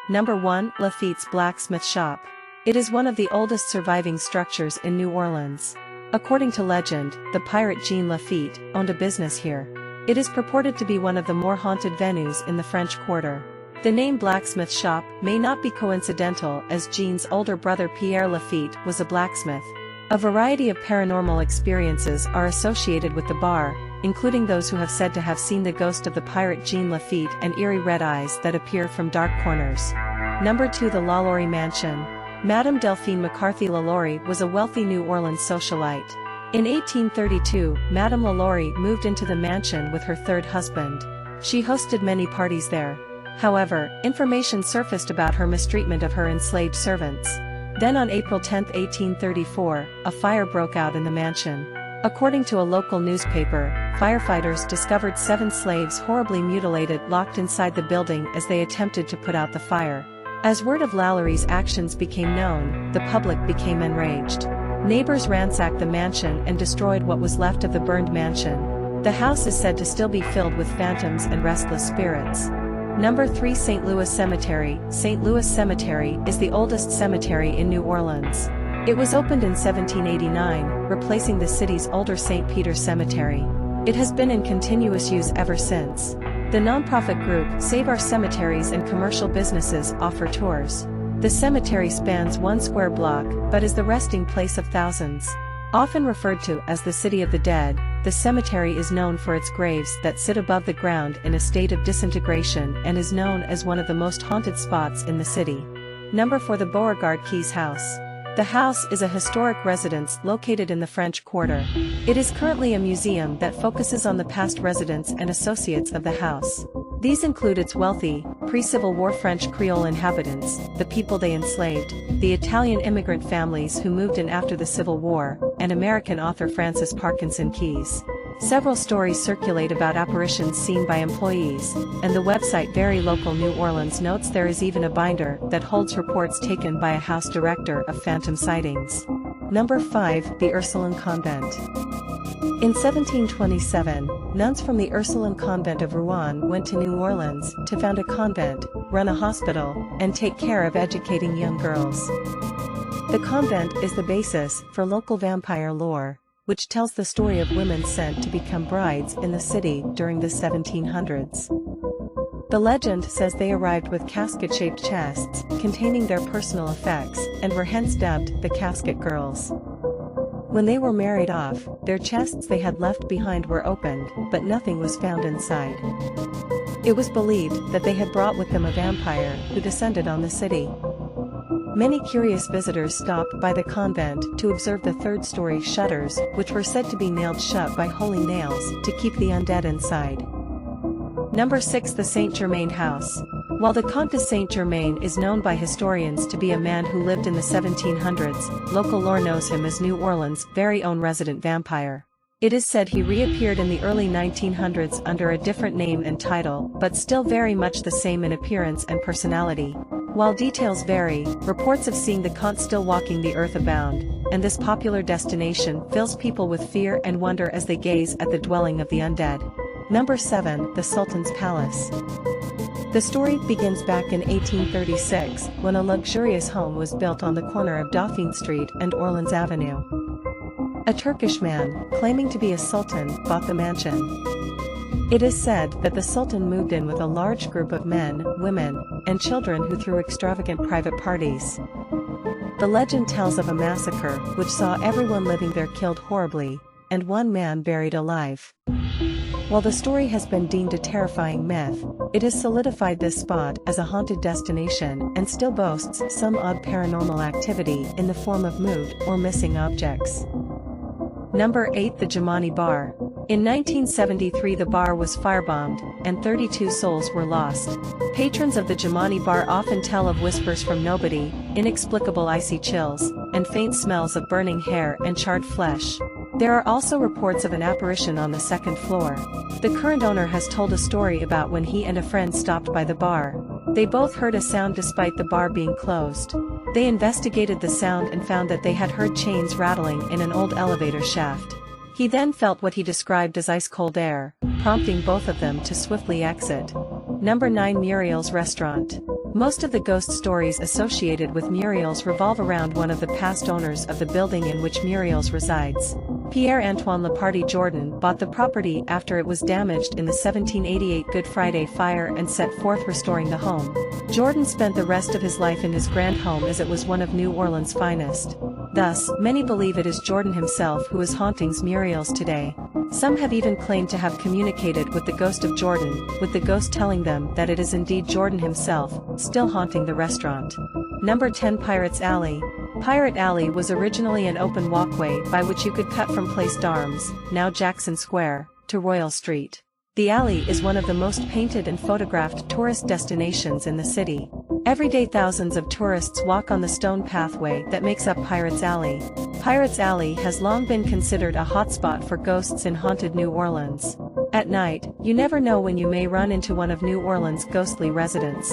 Number 1. Lafitte's Blacksmith Shop. It is one of the oldest surviving structures in New Orleans. According to legend, the pirate Jean Lafitte owned a business here. It is purported to be one of the more haunted venues in the French Quarter. The name Blacksmith Shop may not be coincidental, as Jean's older brother Pierre Lafitte was a blacksmith. A variety of paranormal experiences are associated with the bar, including those who have said to have seen the ghost of the pirate Jean Lafitte and eerie red eyes that appear from dark corners. Number 2. The LaLaurie Mansion. Madame Delphine McCarthy LaLaurie was a wealthy New Orleans socialite. In 1832, Madame LaLaurie moved into the mansion with her third husband. She hosted many parties there. However, information surfaced about her mistreatment of her enslaved servants. Then on April 10, 1834, a fire broke out in the mansion. According to a local newspaper, firefighters discovered 7 slaves horribly mutilated locked inside the building as they attempted to put out the fire. As word of LaLaurie's actions became known, the public became enraged. Neighbors ransacked the mansion and destroyed what was left of the burned mansion. The house is said to still be filled with phantoms and restless spirits. Number 3. St. Louis Cemetery. St. Louis Cemetery is the oldest cemetery in New Orleans. It was opened in 1789, replacing the city's older St. Peter's Cemetery. It has been in continuous use ever since. The nonprofit group Save Our Cemeteries and commercial businesses offer tours. The cemetery spans 1 square block, but is the resting place of thousands. Often referred to as the City of the Dead, the cemetery is known for its graves that sit above the ground in a state of disintegration and is known as one of the most haunted spots in the city. Number 4. The Beauregard Keys House. The house is a historic residence located in the French Quarter. It is currently a museum that focuses on the past residents and associates of the house. These include its wealthy, pre-Civil War French Creole inhabitants, the people they enslaved, the Italian immigrant families who moved in after the Civil War, and American author Francis Parkinson Keys. Several stories circulate about apparitions seen by employees, and the website Very Local New Orleans notes there is even a binder that holds reports taken by a house director of phantom sightings. Number 5. The Ursuline Convent. In 1727, nuns from the Ursuline Convent of Rouen went to New Orleans to found a convent, run a hospital, and take care of educating young girls. The convent is the basis for local vampire lore, which tells the story of women sent to become brides in the city during the 1700s. The legend says they arrived with casket-shaped chests containing their personal effects and were hence dubbed the Casket Girls. When they were married off, their chests they had left behind were opened, but nothing was found inside. It was believed that they had brought with them a vampire who descended on the city. Many curious visitors stopped by the convent to observe the third-story shutters, which were said to be nailed shut by holy nails to keep the undead inside. Number 6. The Saint Germain House. While the Comte de Saint Germain is known by historians to be a man who lived in the 1700s, local lore knows him as New Orleans' very own resident vampire. It is said he reappeared in the early 1900s under a different name and title, but still very much the same in appearance and personality. While details vary, reports of seeing the Comte still walking the earth abound, and this popular destination fills people with fear and wonder as they gaze at the dwelling of the undead. Number 7. The Sultan's Palace. The story begins back in 1836, when a luxurious home was built on the corner of Dauphine Street and Orleans Avenue. A Turkish man, claiming to be a sultan, bought the mansion. It is said that the sultan moved in with a large group of men, women, and children who threw extravagant private parties. The legend tells of a massacre which saw everyone living there killed horribly, and one man buried alive. While the story has been deemed a terrifying myth, it has solidified this spot as a haunted destination and still boasts some odd paranormal activity in the form of moved or missing objects. Number 8. The Jemani Bar. In 1973 the bar was firebombed, and 32 souls were lost. Patrons of the Jemani Bar often tell of whispers from nobody, inexplicable icy chills, and faint smells of burning hair and charred flesh. There are also reports of an apparition on the second floor. The current owner has told a story about when he and a friend stopped by the bar. They both heard a sound despite the bar being closed. They investigated the sound and found that they had heard chains rattling in an old elevator shaft. He then felt what he described as ice-cold air, prompting both of them to swiftly exit. Number 9. Muriel's Restaurant. Most of the ghost stories associated with Muriel's revolve around one of the past owners of the building in which Muriel's resides. Pierre-Antoine Leparty Jordan bought the property after it was damaged in the 1788 Good Friday fire and set forth restoring the home. Jordan spent the rest of his life in his grand home as it was one of New Orleans' finest. Thus, many believe it is Jordan himself who is haunting Muriel's today. Some have even claimed to have communicated with the ghost of Jordan, with the ghost telling them that it is indeed Jordan himself, still haunting the restaurant. Number 10 Pirates Alley. Pirate Alley was originally an open walkway by which you could cut from Place d'Armes, now Jackson Square, to Royal Street. The alley is one of the most painted and photographed tourist destinations in the city. Every day thousands of tourists walk on the stone pathway that makes up Pirates Alley. Pirates Alley has long been considered a hotspot for ghosts in haunted New Orleans. At night, you never know when you may run into one of New Orleans' ghostly residents.